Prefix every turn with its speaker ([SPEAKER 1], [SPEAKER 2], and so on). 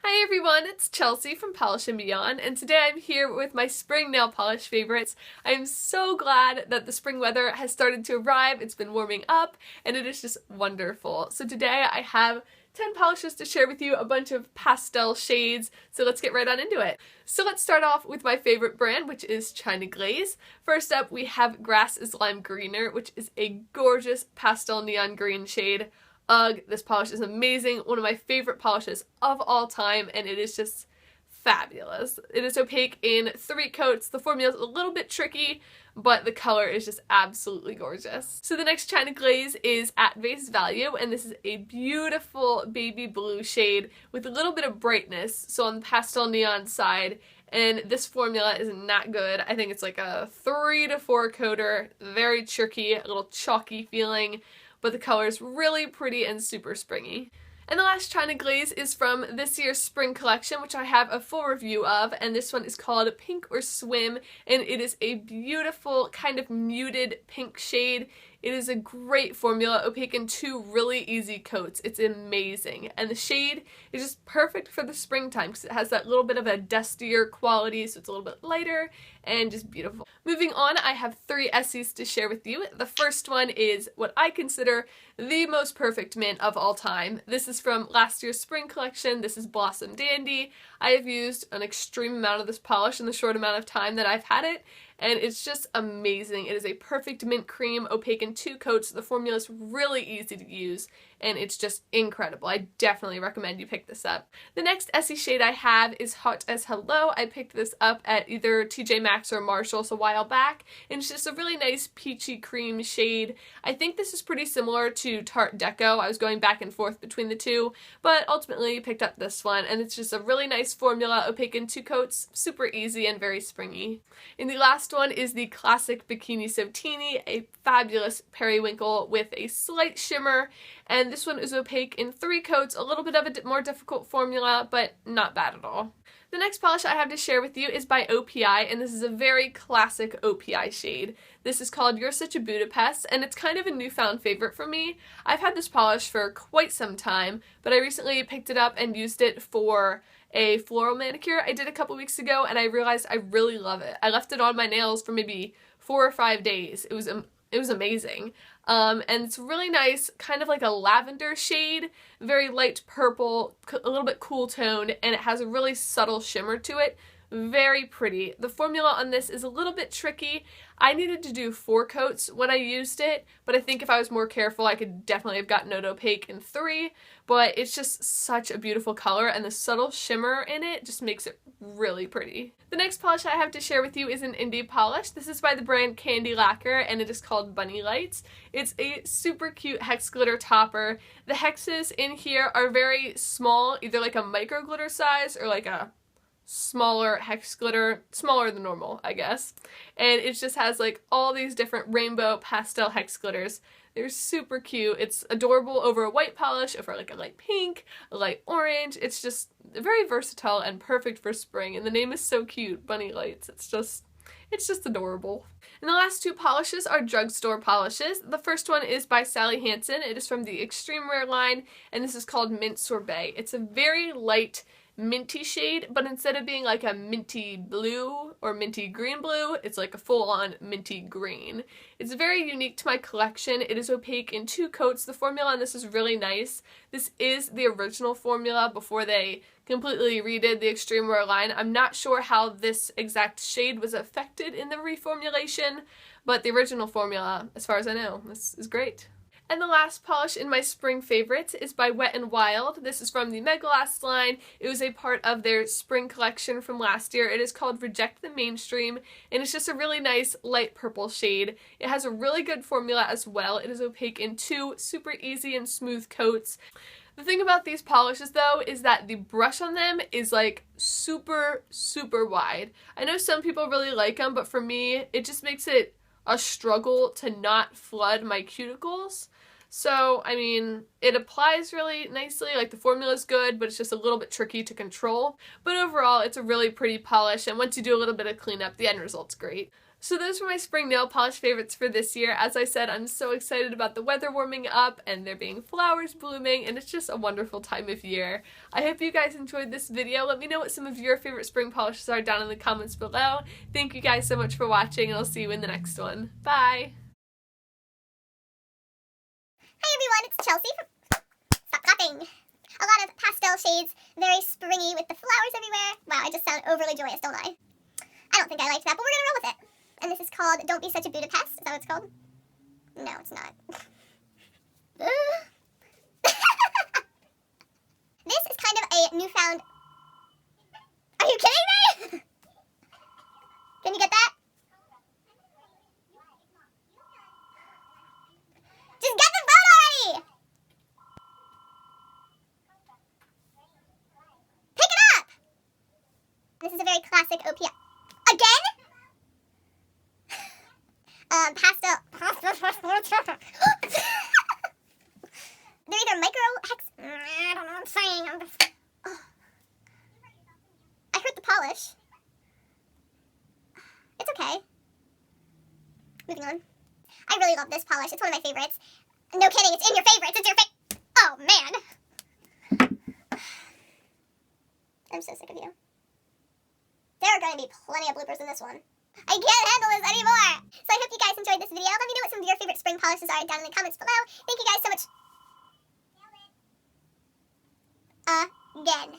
[SPEAKER 1] Hi everyone, it's Chelsea from Polish and Beyond, and today I'm here with my spring nail polish favorites. I am so glad that the spring weather has started to arrive. It's been warming up and it is just wonderful. So today I have 10 polishes to share with you, a bunch of pastel shades, so let's get right on into it. So let's start off with my favorite brand, which is China Glaze. First up we have Grass is Lime Greener, which is a gorgeous pastel neon green shade. Ugh, this polish is amazing, one of my favorite polishes of all time, and it is just fabulous. It is opaque in 3 coats. The formula is a little bit tricky, but the color is just absolutely gorgeous. So the next China Glaze is at Vase Value, and this is a beautiful baby blue shade with a little bit of brightness, so on the pastel neon side. And this formula is not good. I think it's like a 3 to 4 coater, very tricky, a little chalky feeling, but the color is really pretty and super springy. And the last China Glaze is from this year's spring collection, which I have a full review of, and this one is called Pink or Swim, and it is a beautiful kind of muted pink shade. It is a great formula, opaque in 2 really easy coats. It's amazing, and the shade is just perfect for the springtime because it has that little bit of a dustier quality, so it's a little bit lighter and just beautiful. Moving on, I have 3 Essies to share with you. The first one is what I consider the most perfect mint of all time. This is from last year's spring collection. This is Blossom Dandy. I have used an extreme amount of this polish in the short amount of time that I've had it, and it's just amazing. It is a perfect mint cream, opaque in 2 coats. The formula is really easy to use, and it's just incredible. I definitely recommend you pick this up. The next Essie shade I have is Hot as Hello. I picked this up at either TJ Maxx or Marshall's a while back, and it's just a really nice peachy cream shade. I think this is pretty similar to Tarte Deco. I was going back and forth between the two, but ultimately picked up this one, and it's just a really nice formula, opaque in 2 coats, super easy and very springy. And the last one is the classic Bikini Sotini, a fabulous periwinkle with a slight shimmer, and this one is opaque in 3 coats, a little bit of a more difficult formula, but not bad at all. The next polish I have to share with you is by OPI, and this is a very classic OPI shade. This is called You're Such a Budapest, and it's kind of a newfound favorite for me. I've had this polish for quite some time, but I recently picked it up and used it for a floral manicure I did a couple weeks ago, and I realized I really love it. I left it on my nails for maybe 4 or 5 days. It was amazing. And it's really nice, kind of like a lavender shade, very light purple, a little bit cool toned, and it has a really subtle shimmer to it. Very pretty. The formula on this is a little bit tricky. I needed to do 4 coats when I used it, but I think if I was more careful I could definitely have gotten it opaque in 3, but it's just such a beautiful color, and the subtle shimmer in it just makes it really pretty. The next polish I have to share with you is an indie polish. This is by the brand Candy Lacquer, and it is called Bunny Lights. It's a super cute hex glitter topper. The hexes in here are very small, either like a micro glitter size or like a smaller hex glitter, smaller than normal, I guess. And it just has like all these different rainbow pastel hex glitters. They're super cute. It's adorable over a white polish, over like a light pink, a light orange. It's just very versatile and perfect for spring. And the name is so cute, Bunny Lights. It's just adorable. And the last 2 polishes are drugstore polishes. The first one is by Sally Hansen. It is from the Extreme Rare line, and this is called Mint Sorbet. It's a very light minty shade, but instead of being like a minty blue or minty green blue, it's like a full-on minty green. It's very unique to my collection. It is opaque in 2 coats. The formula on this is really nice. This is the original formula before they completely redid the Extreme Rare line. I'm not sure how this exact shade was affected in the reformulation, but the original formula, as far as I know, this is great. And the last polish in my spring favorites is by Wet n Wild. This is from the Megalast line. It was a part of their spring collection from last year. It is called Reject the Mainstream, and it's just a really nice light purple shade. It has a really good formula as well. It is opaque in 2 super easy and smooth coats. The thing about these polishes though is that the brush on them is like super, super wide. I know some people really like them, but for me, it just makes it a struggle to not flood my cuticles. So, I mean, it applies really nicely, like the formula's good, but it's just a little bit tricky to control. But overall, it's a really pretty polish, and once you do a little bit of cleanup, the end result's great. So those were my spring nail polish favorites for this year. As I said, I'm so excited about the weather warming up and there being flowers blooming, and it's just a wonderful time of year. I hope you guys enjoyed this video. Let me know what some of your favorite spring polishes are down in the comments below. Thank you guys so much for watching, and I'll see you in the next one. Bye!
[SPEAKER 2] Hi everyone, it's Chelsea from... Stop clapping! A lot of pastel shades, very springy with the flowers everywhere. Wow, I just sound overly joyous, don't I? I don't think I liked that, but we're gonna roll with it. And this is called Don't Be Such a Budapest. Is that what it's called? No, it's not. This is kind of a newfound... Are you kidding me? Can you get that? Just get the phone already! Pick it up! This is a very classic OPI. Again? Pastel. They're either micro hex. I don't know what I'm saying. I hurt the polish. It's okay. Moving on. I really love this polish. It's one of my favorites. No kidding, it's in your favorites. It's your Oh, man. I'm so sick of you. There are going to be plenty of bloopers in this one. I can't handle this anymore! So I hope you guys enjoyed this video. Let me know what some of your favorite spring polishes are down in the comments below. Thank you guys so much. Again.